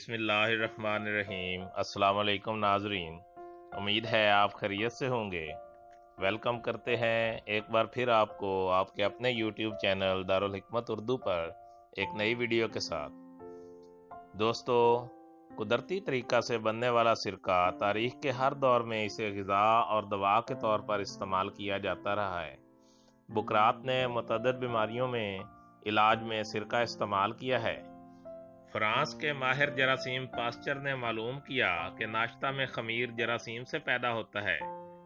बिस्मिल्लाहिर्रहमानिर्रहीम। अस्सलाम वालेकुम नाजरीन, उम्मीद है आप खैरियत से होंगे। वेलकम करते हैं एक बार फिर आपको आपके अपने यूट्यूब चैनल दारुल हिकमत उर्दू पर एक नई वीडियो के साथ। दोस्तों, कुदरती तरीका से बनने वाला सिरका तारीख के हर दौर में इसे ग़िज़ा और दवा के तौर पर इस्तेमाल किया जाता रहा है। बुकरात ने मुतअद्दिद बीमारियों में इलाज में सिरका इस्तेमाल किया है। फ्रांस के माहिर जरासीम पास्चर ने मालूम किया कि नाश्ता में खमीर जरासीम से पैदा होता है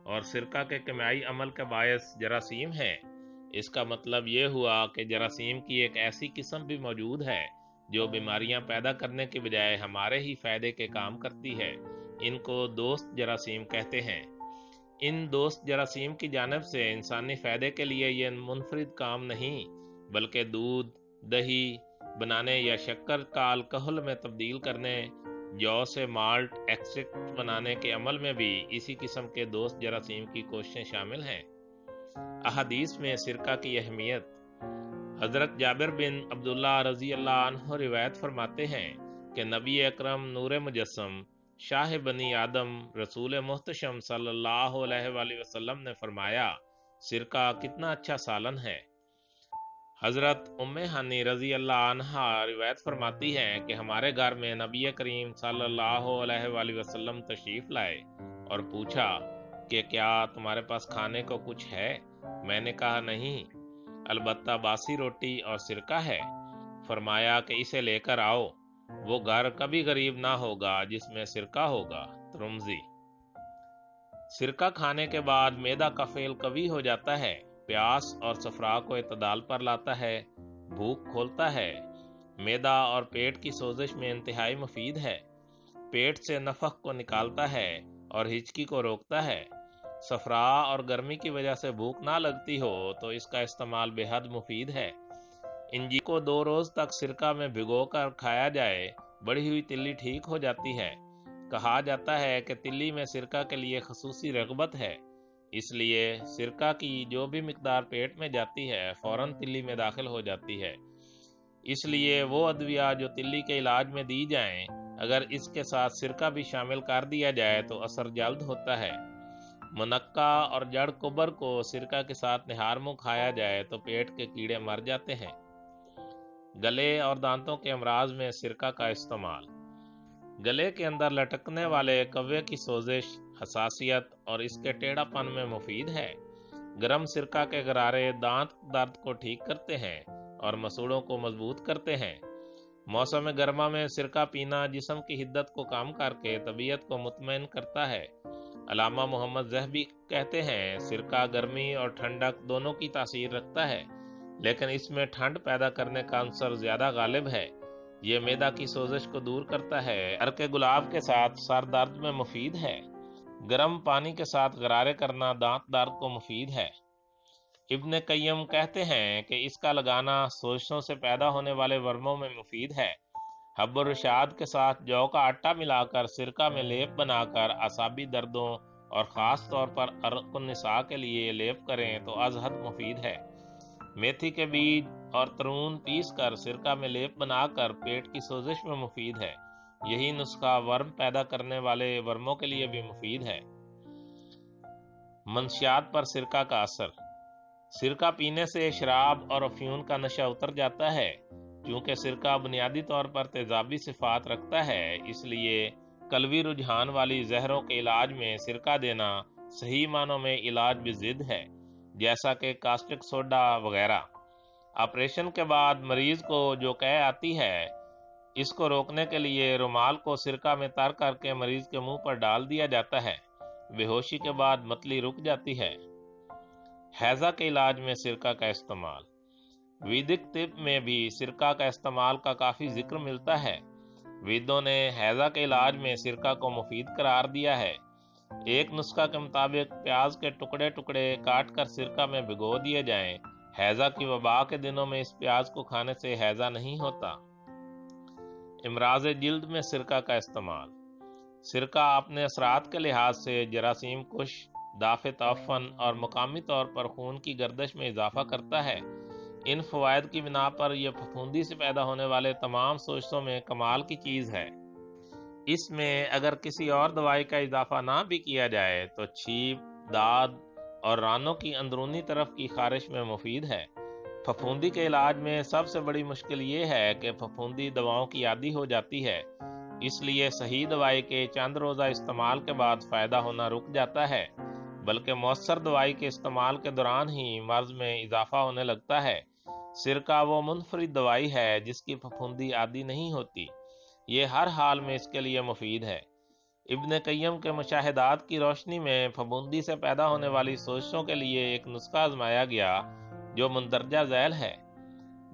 और सिरका के केमियाई अमल के बायस जरासीम है। इसका मतलब ये हुआ कि जरासीम की एक ऐसी किस्म भी मौजूद है जो बीमारियां पैदा करने के बजाय हमारे ही फायदे के काम करती है। इनको दोस्त जरासीम कहते हैं। इन दोस्त जरासीम की जानिब से इंसानी फायदे के लिए ये मुनफरिद काम नहीं, बल्कि दूध, दही बनाने या शक्कर का अल्कोहल में तब्दील करने, जौ से माल्ट एक्सट्रैक्ट बनाने के अमल में भी इसी किस्म के दोस्त जरासीम की कोशिशें शामिल हैं। अहादीस में सिरका की अहमियत। हजरत जाबिर बिन अब्दुल्लाह रजी अल्लाह अन्हु रिवायत फरमाते हैं कि नबी अकरम नूर मुजस्सम शाह बनी आदम रसूल मुहतशम सल्लल्लाहु अलैहि वसल्लम ने फरमाया, सिरका कितना अच्छा सालन है। हजरत उम्मे हानी रजी अल्लाह अन्हा रिवायत फरमाती हैं कि हमारे घर में नबी करीम सल्लल्लाहु अलैहि वसल्लम तशरीफ लाए और पूछा कि क्या तुम्हारे पास खाने को कुछ है। मैंने कहा नहीं, अलबत्ता बासी रोटी और सिरका है। फरमाया कि इसे लेकर आओ, वो घर कभी गरीब ना होगा जिसमें सिरका होगा। तुर्मुज़ी। सिरका खाने के बाद मैदा का फेल कवी हो जाता है, प्यास और सफरा को इतदाल पर लाता है, भूख खोलता है। मैदा और पेट की सोजिश में इंतहाई मुफीद है। पेट से नफक को निकालता है और हिचकी को रोकता है। सफरा और गर्मी की वजह से भूख ना लगती हो तो इसका इस्तेमाल बेहद मुफीद है। इंजी को 2 रोज तक सिरका में भिगोकर खाया जाए, बढ़ी हुई तिल्ली ठीक हो जाती है। कहा जाता है कि तिल्ली में सिरका के लिए खसूसी रगबत है, इसलिए सिरका की जो भी मिकदार पेट में जाती है फौरन तिल्ली में दाखिल हो जाती है। इसलिए वो अद्विया जो तिल्ली के इलाज में दी जाएं, अगर इसके साथ सिरका भी शामिल कर दिया जाए तो असर जल्द होता है। मुनक्का और जड़ कुबर को सिरका के साथ निहार मुंह खाया जाए तो पेट के कीड़े मर जाते हैं। गले और दांतों के अमराज में सिरका का इस्तेमाल। गले के अंदर लटकने वाले कव्वे की सोजिश, हसासियत और इसके टेढ़ापन में मुफीद है। गरम सिरका के गरारे दांत दर्द को ठीक करते हैं और मसूड़ों को मजबूत करते हैं। मौसम गर्मा में सिरका पीना जिस्म की हिद्दत को कम करके तबीयत को मुतमईन करता है। अल्लामा मोहम्मद ज़हबी कहते हैं, सिरका गर्मी और ठंडक दोनों की तासीर रखता है, लेकिन इसमें ठंड पैदा करने का अंसर ज्यादा गालिब है। ये मैदा की सोजिश को दूर करता है। अर्के गुलाब के साथ सर दर्द में मुफीद है। गर्म पानी के साथ गरारे करना दांत दर्द को मुफीद है। इब्न कय्यम कहते हैं कि इसका लगाना सोजशों से पैदा होने वाले वर्मों में मुफीद है। हब्बुर रशाद के साथ जौ का आटा मिलाकर सिरका में लेप बनाकर असाबी दर्दों और ख़ास तौर पर अर्क़ुन निसा के लिए लेप करें तो अज़हद मुफीद है। मेथी के बीज और तरून पीस कर सिरका में लेप बनाकर पेट की सोजिश में मुफीद है। यही नुस्खा वर्म पैदा करने वाले वर्मों के लिए भी मुफीद है। मंशियात पर सिरका का असर। सिरका पीने से शराब और अफ्यून का नशा उतर जाता है। क्योंकि सिरका बुनियादी तौर पर तेजाबी सिफात रखता है, इसलिए कलवी रुझान वाली जहरों के इलाज में सिरका देना सही मानों में इलाज भी जिद है, जैसा कि कास्टिक सोडा वगैरह। ऑपरेशन के बाद मरीज को जो कह आती है, इसको रोकने के लिए रुमाल को सिरका में तर करके मरीज के मुंह पर डाल दिया जाता है। बेहोशी के बाद मतली रुक जाती है। हैजा के इलाज में सिरका का इस्तेमाल। वैदिक तिब में भी सिरका का इस्तेमाल का काफी जिक्र मिलता है। वेदों ने हैजा के इलाज में सिरका को मुफीद करार दिया है। एक नुस्खा के मुताबिक प्याज के टुकड़े टुकड़े काट कर सिरका में भिगो दिए जाएं। हैजा की वबा के दिनों में इस प्याज को खाने से हैजा नहीं होता। इमराज जिल्द में सिरका का इस्तेमाल। सिरका अपने असरात के लिहाज से जरासीम कुश, दाफे ताफन और मुकामी तौर पर खून की गर्दिश में इजाफा करता है। इन फवायद की बिना पर यह फफूंदी से पैदा होने वाले तमाम सोजशों में कमाल की चीज़ है। اس میں اگر کسی اور دوائی کا اضافہ نہ بھی کیا جائے تو چھیپ، داد اور رانوں کی اندرونی طرف کی خارش میں مفید ہے۔ پھپھوندی کے علاج میں سب سے بڑی مشکل یہ ہے کہ پھپھوندی دواؤں کی عادی ہو جاتی ہے، اس لیے صحیح دوائی کے چند روزہ استعمال کے بعد فائدہ ہونا رک جاتا ہے، بلکہ مؤثر دوائی کے استعمال کے دوران ہی مرض میں اضافہ ہونے لگتا ہے۔ سرکہ وہ منفرد دوائی ہے جس کی پھپھوندی عادی نہیں ہوتی، یہ ہر حال میں اس کے لیے مفید ہے۔ ابن قیم کے مشاہدات کی روشنی میں پھپھوندی سے پیدا ہونے والی سوزشوں کے لیے ایک نسخہ آزمایا گیا جو مندرجہ ذیل ہے۔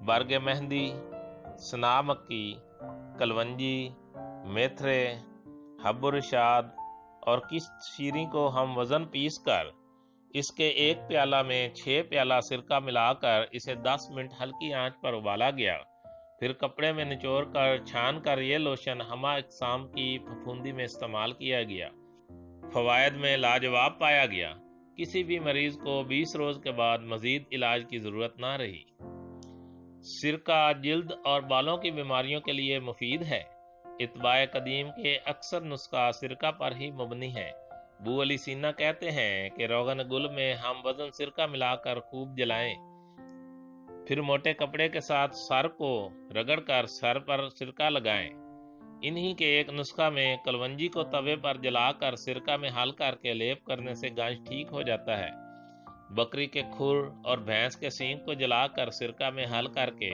برگ مہندی، سنا مکی، کلونجی، میتھرے، حب الرشاد اور کشت شیریں کو ہم وزن پیس کر اس کے ایک پیالہ میں 6 پیالہ سرکہ ملا کر اسے 10 منٹ ہلکی آنچ پر ابالا گیا، پھر کپڑے میں نچوڑ کر چھان کر یہ لوشن ہمہ اقسام کی پھپھوندی میں استعمال کیا گیا۔ فوائد میں لاجواب پایا گیا، کسی بھی مریض کو 20 روز کے بعد مزید علاج کی ضرورت نہ رہی۔ سرکہ جلد اور بالوں کی بیماریوں کے لیے مفید ہے۔ اتباع قدیم کے اکثر نسخہ سرکہ پر ہی مبنی ہے۔ ابو علی سینا کہتے ہیں کہ روغن گل میں ہم وزن سرکہ ملا کر خوب جلائیں، پھر موٹے کپڑے کے ساتھ سر کو رگڑ کر سر پر سرکہ لگائیں۔ انہی کے ایک نسخہ میں کلونجی کو توے پر جلا کر سرکہ میں حل کر کے لیپ کرنے سے گانج ٹھیک ہو جاتا ہے۔ بکری کے کھر اور بھینس کے سینگ کو جلا کر سرکہ میں حل کر کے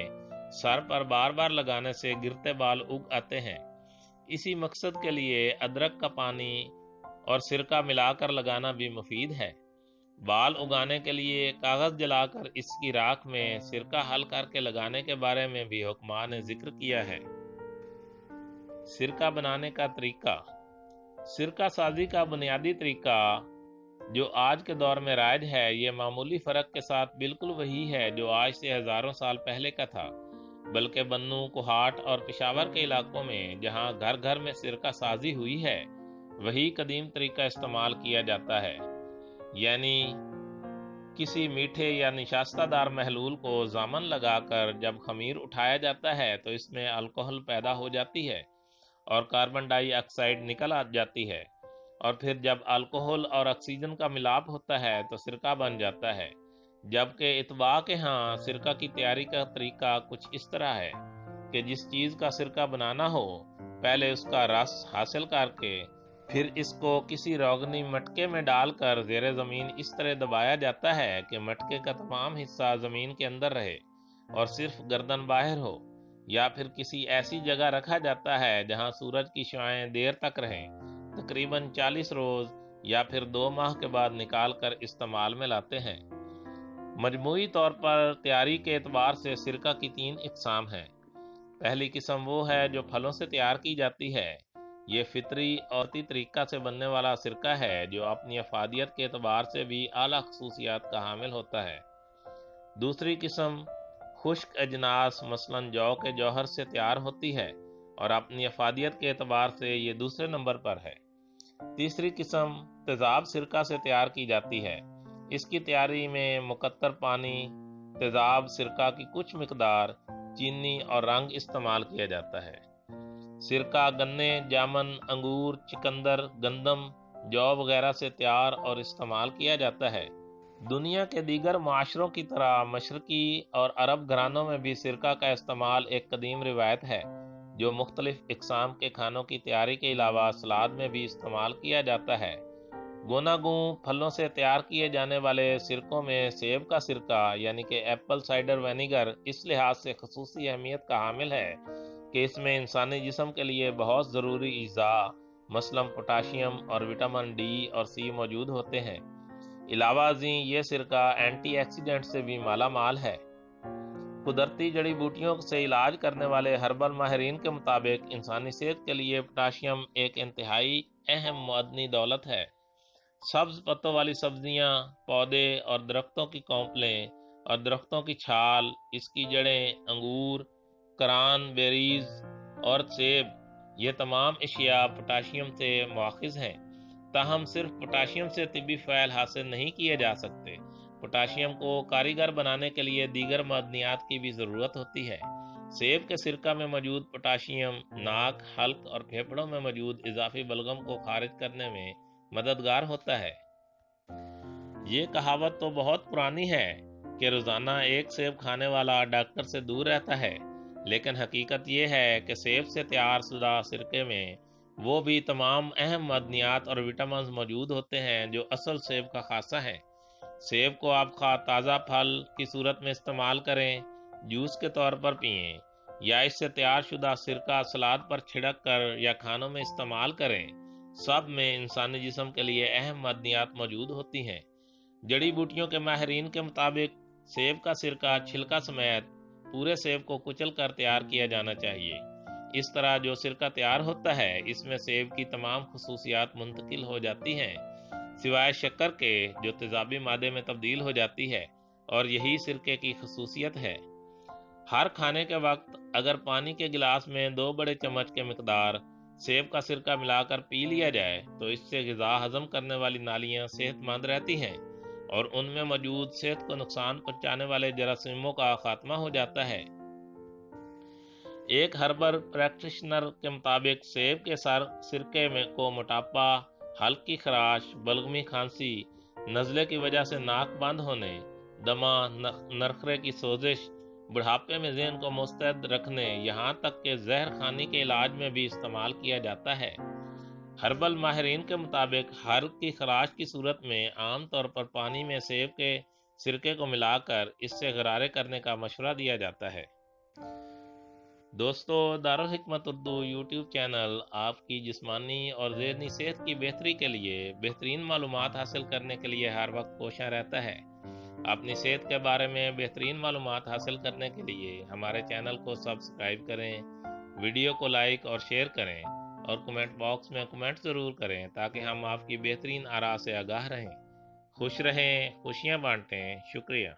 سر پر بار بار لگانے سے گرتے بال اگ آتے ہیں۔ اسی مقصد کے لیے ادرک کا پانی اور سرکہ ملا کر لگانا بھی مفید ہے۔ بال اگانے کے لیے کاغذ جلا کر اس کی راکھ میں سرکہ حل کر کے لگانے کے بارے میں بھی حکماں نے ذکر کیا ہے۔ سرکہ بنانے کا طریقہ۔ سرکہ سازی کا بنیادی طریقہ جو آج کے دور میں رائج ہے، یہ معمولی فرق کے ساتھ بالکل وہی ہے جو آج سے ہزاروں سال پہلے کا تھا، بلکہ بنو، کوہاٹ اور پشاور کے علاقوں میں جہاں گھر گھر میں سرکہ سازی ہوئی ہے، وہی قدیم طریقہ استعمال کیا جاتا ہے، یعنی کسی میٹھے یا نشاستہ دار محلول کو ضامن لگا کر جب خمیر اٹھایا جاتا ہے تو اس میں الکحل پیدا ہو جاتی ہے اور کاربن ڈائی آکسائڈ نکل آ جاتی ہے، اور پھر جب الکحل اور آکسیجن کا ملاپ ہوتا ہے تو سرکہ بن جاتا ہے۔ جبکہ اتباع کے ہاں سرکہ کی تیاری کا طریقہ کچھ اس طرح ہے کہ جس چیز کا سرکہ بنانا ہو، پہلے اس کا رس حاصل کر کے پھر اس کو کسی روغنی مٹکے میں ڈال کر زیر زمین اس طرح دبایا جاتا ہے کہ مٹکے کا تمام حصہ زمین کے اندر رہے اور صرف گردن باہر ہو، یا پھر کسی ایسی جگہ رکھا جاتا ہے جہاں سورج کی شعاعیں دیر تک رہیں، تقریباً 40 روز یا پھر 2 ماہ کے بعد نکال کر استعمال میں لاتے ہیں۔ مجموعی طور پر تیاری کے اعتبار سے سرکہ کی 3 اقسام ہیں۔ پہلی قسم وہ ہے جو پھلوں سے تیار کی جاتی ہے، یہ فطری عورتی طریقہ سے بننے والا سرکہ ہے جو اپنی افادیت کے اعتبار سے بھی اعلیٰ خصوصیات کا حامل ہوتا ہے۔ دوسری قسم خشک اجناس مثلاً جو کے جوہر سے تیار ہوتی ہے اور اپنی افادیت کے اعتبار سے یہ دوسرے نمبر پر ہے۔ تیسری قسم تیزاب سرکہ سے تیار کی جاتی ہے، اس کی تیاری میں مقطر پانی، تیزاب سرکہ کی کچھ مقدار، چینی اور رنگ استعمال کیا جاتا ہے۔ سرکہ گنے، جامن، انگور، چقندر، گندم، جو وغیرہ سے تیار اور استعمال کیا جاتا ہے۔ دنیا کے دیگر معاشروں کی طرح مشرقی اور عرب گھرانوں میں بھی سرکہ کا استعمال ایک قدیم روایت ہے جو مختلف اقسام کے کھانوں کی تیاری کے علاوہ سلاد میں بھی استعمال کیا جاتا ہے۔ گوناگوں پھلوں سے تیار کیے جانے والے سرکوں میں سیب کا سرکہ یعنی کہ ایپل سائڈر وینیگر اس لحاظ سے خصوصی اہمیت کا حامل ہے کہ اس میں انسانی جسم کے لیے بہت ضروری اجزاء مثلاً پوٹاشیم اور وٹامن ڈی اور سی موجود ہوتے ہیں۔ علاوہ ازیں یہ سرکہ اینٹی آکسیڈنٹ سے بھی مالا مال ہے۔ قدرتی جڑی بوٹیوں سے علاج کرنے والے ہربل ماہرین کے مطابق انسانی صحت کے لیے پوٹاشیم ایک انتہائی اہم معدنی دولت ہے۔ سبز پتوں والی سبزیاں، پودے اور درختوں کی کونپلیں اور درختوں کی چھال، اس کی جڑیں، انگور، کران بیریز اور سیب، یہ تمام اشیاء پوٹاشیم سے ماخوذ ہیں۔ تاہم صرف پوٹاشیم سے طبی فعال حاصل نہیں کیے جا سکتے، پوٹاشیم کو کاریگر بنانے کے لیے دیگر معدنیات کی بھی ضرورت ہوتی ہے۔ सेब के सिरका में मौजूद पोटाशियम नाक, हल्क और फेफड़ों में मौजूद इजाफी बलगम को खारिज करने में मददगार होता है। ये कहावत तो बहुत पुरानी है कि रोजाना एक सेब खाने वाला डॉक्टर से दूर रहता है, लेकिन हकीकत ये है कि सेब से तैयार शुदा सिरके में वो भी तमाम अहम मदनियात और विटामिन मौजूद होते हैं जो असल सेब का खासा है। सेब को आप ताज़ा फल की सूरत में इस्तेमाल करें, जूस के तौर पर पिएं, या इससे तैयार शुदा सिरका सलाद पर छिड़क कर या खानों में इस्तेमाल करें। सब में इंसानी जिस्म के लिए अहम मदनियात मौजूद होती हैं। जड़ी बूटियों के माहिरीन के मुताबिक सेब का सिरका छिलका समेत पूरे सेब को कुचल कर तैयार किया जाना चाहिए। इस तरह जो सिरका तैयार होता है इसमें सेब की तमाम खसूसियात मुंतकिल हो जाती हैं, सिवाय शक्कर के जो तेजाबी मादे में तब्दील हो जाती है, और यही सिरके की खसूसियत है। हर खाने के वक्त अगर पानी के गिलास में 2 बड़े चम्मच के मिकदार सेब का सिरका मिलाकर पी लिया जाए तो इससे ग़िज़ा हजम करने वाली नालियां सेहतमंद रहती हैं और उनमें मौजूद सेहत को नुकसान पहुंचाने वाले जरासीमों का खात्मा हो जाता है। एक हर्बल प्रैक्टिशनर के मुताबिक सेब के सिरके में को मोटापा, हल्की खराश, बलगमी खांसी, नज़ले की वजह से नाक बंद होने, दमा, नरखरे की सोजिश, बुढ़ापे में ज़हन को मुस्तैद रखने, यहाँ तक कि जहर खानी के इलाज में भी इस्तेमाल किया जाता है। हर्बल माहिरीन के मुताबिक हल्की खराश की सूरत में आम तौर पर पानी में सेब के सिरके को मिलाकर इससे गरारे करने का मशवरा दिया जाता है। दोस्तों, दारुल हिकमत उर्दू यूट्यूब चैनल आपकी जिस्मानी और ज़हनी सेहत की बेहतरी के लिए बेहतरीन मालूमात हासिल करने के लिए हर वक्त कोशिश रहता है। अपनी सेहत के बारे में बेहतरीन मालूमात हासिल करने के लिए हमारे चैनल को सब्सक्राइब करें, वीडियो को लाइक और शेयर करें और कमेंट बॉक्स में कमेंट ज़रूर करें ताकि हम आपकी बेहतरीन आरा से आगाह रहें। खुश रहें, खुशियाँ बांटें। शुक्रिया।